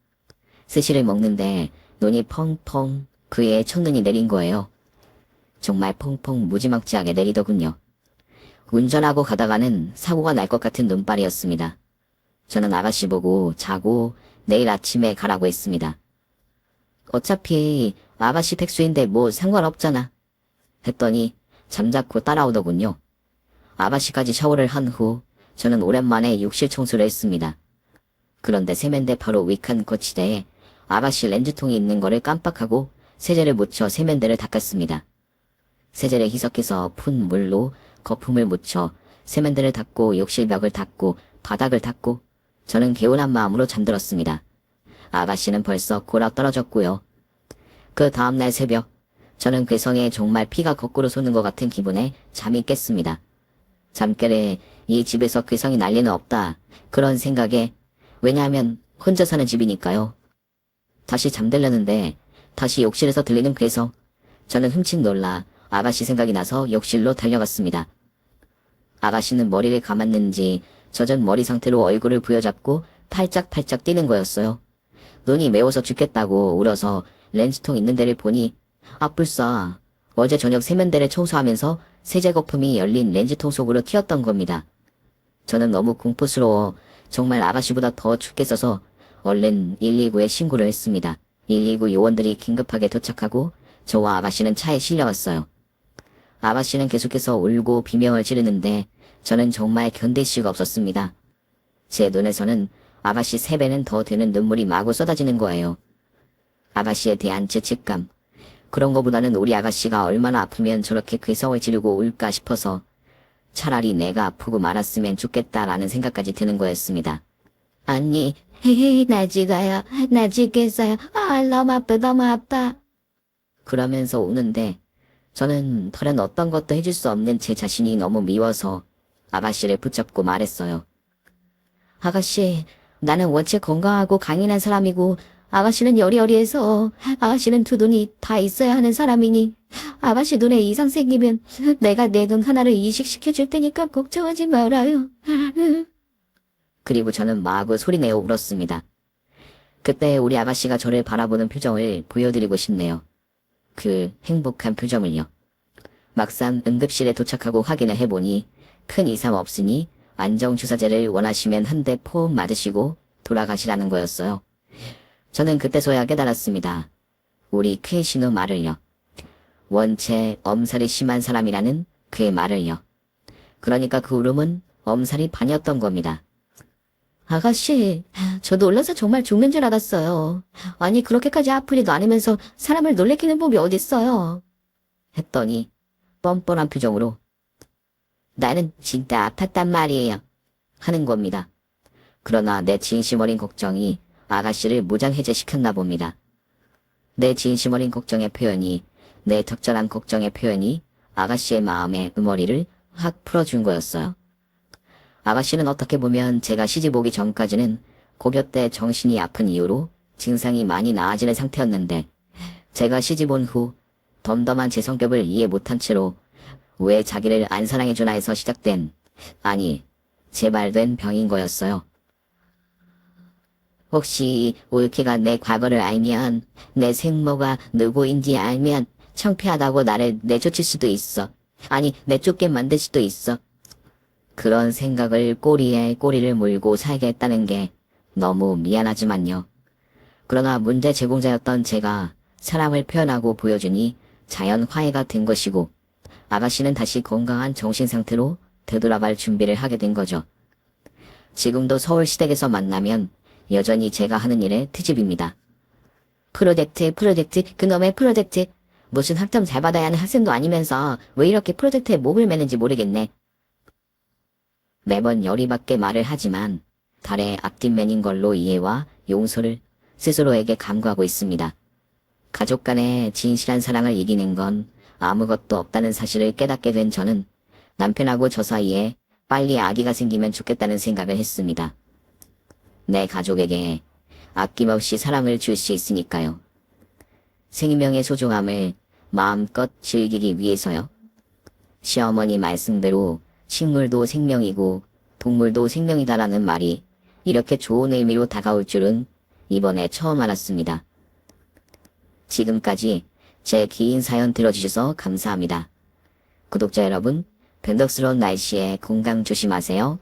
[SPEAKER 1] 스시를 먹는데 눈이 펑펑 그의 첫눈이 내린 거예요. 정말 펑펑 무지막지하게 내리더군요. 운전하고 가다가는 사고가 날 것 같은 눈발이었습니다. 저는 아가씨 보고 자고 내일 아침에 가라고 했습니다. 어차피 아가씨 백수인데 뭐 상관없잖아 했더니 잠자코 따라오더군요. 아가씨까지 샤워를 한 후 저는 오랜만에 욕실 청소를 했습니다. 그런데 세면대 바로 위칸 거치대에 아가씨 렌즈통이 있는 거를 깜빡하고 세제를 묻혀 세면대를 닦았습니다. 세제를 희석해서 푼 물로 거품을 묻혀 세면대를 닦고 욕실 벽을 닦고 바닥을 닦고 저는 개운한 마음으로 잠들었습니다. 아가씨는 벌써 골아 떨어졌고요. 그 다음날 새벽 저는 괴성에 정말 피가 거꾸로 솟는 것 같은 기분에 잠이 깼습니다. 잠결에 이 집에서 괴성이 날 리는 없다 그런 생각에 왜냐하면 혼자 사는 집이니까요. 다시 잠들려는데 다시 욕실에서 들리는 괴성. 저는 흠칫 놀라 아가씨 생각이 나서 욕실로 달려갔습니다. 아가씨는 머리를 감았는지 젖은 머리 상태로 얼굴을 부여잡고 팔짝팔짝 뛰는 거였어요. 눈이 매워서 죽겠다고 울어서 렌즈통 있는 데를 보니 불싸 어제 저녁 세면대를 청소하면서 세제 거품이 열린 렌즈통 속으로 튀었던 겁니다. 저는 너무 공포스러워 정말 아가씨보다 더 죽겠어서 얼른 119에 신고를 했습니다. 119 요원들이 긴급하게 도착하고 저와 아가씨는 차에 실려왔어요. 아가씨는 계속해서 울고 비명을 지르는데 저는 정말 견딜 수가 없었습니다. 제 눈에서는 아가씨 3배는 더 되는 눈물이 마구 쏟아지는 거예요. 아가씨에 대한 죄책감. 그런 거보다는 우리 아가씨가 얼마나 아프면 저렇게 괴성을 지르고 울까 싶어서 차라리 내가 아프고 말았으면 좋겠다라는 생각까지 드는 거였습니다. 아니, 헤헤, 나 죽어요. 나 죽겠어요. 아, 너무 아파, 너무 아파. 그러면서 우는데 저는 다른 어떤 것도 해줄 수 없는 제 자신이 너무 미워서 아가씨를 붙잡고 말했어요. 아가씨, 나는 원체 건강하고 강인한 사람이고 아가씨는 여리여리해서 아가씨는 두 눈이 다 있어야 하는 사람이니 아가씨 눈에 이상 생기면 내가 내 눈 하나를 이식시켜 줄 테니까 걱정하지 말아요. 그리고 저는 마구 소리내어 울었습니다. 그때 우리 아가씨가 저를 바라보는 표정을 보여드리고 싶네요. 그 행복한 표정을요. 막상 응급실에 도착하고 확인을 해보니 큰 이상 없으니 안정주사제를 원하시면 한 대 포음 맞으시고 돌아가시라는 거였어요. 저는 그때서야 깨달았습니다. 우리 크이시노 말을요. 원체 엄살이 심한 사람이라는 그의 말을요. 그러니까 그 울음은 엄살이 반이었던 겁니다. 아가씨, 저 놀라서 정말 죽는 줄 알았어요. 아니 그렇게까지 아프지도 않으면서 사람을 놀래키는 법이 어딨어요. 했더니 뻔뻔한 표정으로 나는 진짜 아팠단 말이에요. 하는 겁니다. 그러나 내 진심 어린 걱정이 아가씨를 무장해제시켰나 봅니다. 내 진심 어린 걱정의 표현이, 내 적절한 걱정의 표현이 아가씨의 마음의 응어리를 확 풀어준 거였어요. 아가씨는 어떻게 보면 제가 시집 오기 전까지는 고교 때 정신이 아픈 이유로 증상이 많이 나아지는 상태였는데 제가 시집 온 후 덤덤한 제 성격을 이해 못한 채로 왜 자기를 안 사랑해주나 해서 시작된, 아니 재발된 병인 거였어요. 혹시 올케가 내 과거를 알면, 내 생모가 누구인지 알면 창피하다고 나를 내쫓을 수도 있어. 아니 내쫓게 만들 수도 있어. 그런 생각을 꼬리에 꼬리를 물고 살겠다는 게 너무 미안하지만요. 그러나 문제 제공자였던 제가 사랑을 표현하고 보여주니 자연 화해가 된 것이고 아가씨는 다시 건강한 정신 상태로 되돌아갈 준비를 하게 된 거죠. 지금도 서울 시댁에서 만나면 여전히 제가 하는 일의 트집입니다. 프로젝트, 그놈의 프로젝트. 무슨 학점 잘 받아야 하는 학생도 아니면서 왜 이렇게 프로젝트에 목을 매는지 모르겠네. 매번 열이받게 말을 하지만 달의 앞뒷면인 걸로 이해와 용서를 스스로에게 강구하고 있습니다. 가족 간의 진실한 사랑을 이기는 건 아무것도 없다는 사실을 깨닫게 된 저는 남편하고 저 사이에 빨리 아기가 생기면 좋겠다는 생각을 했습니다. 내 가족에게 아낌없이 사랑을 줄 수 있으니까요. 생명의 소중함을 마음껏 즐기기 위해서요. 시어머니 말씀대로 식물도 생명이고 동물도 생명이다라는 말이 이렇게 좋은 의미로 다가올 줄은 이번에 처음 알았습니다. 지금까지 제 긴 사연 들어주셔서 감사합니다. 구독자 여러분, 변덕스러운 날씨에 건강 조심하세요.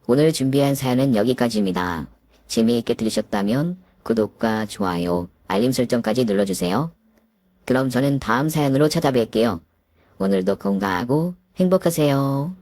[SPEAKER 1] 오늘 준비한 사연은 여기까지입니다. 재미있게 들으셨다면 구독과 좋아요, 알림 설정까지 눌러주세요. 그럼 저는 다음 사연으로 찾아뵐게요. 오늘도 건강하고 행복하세요.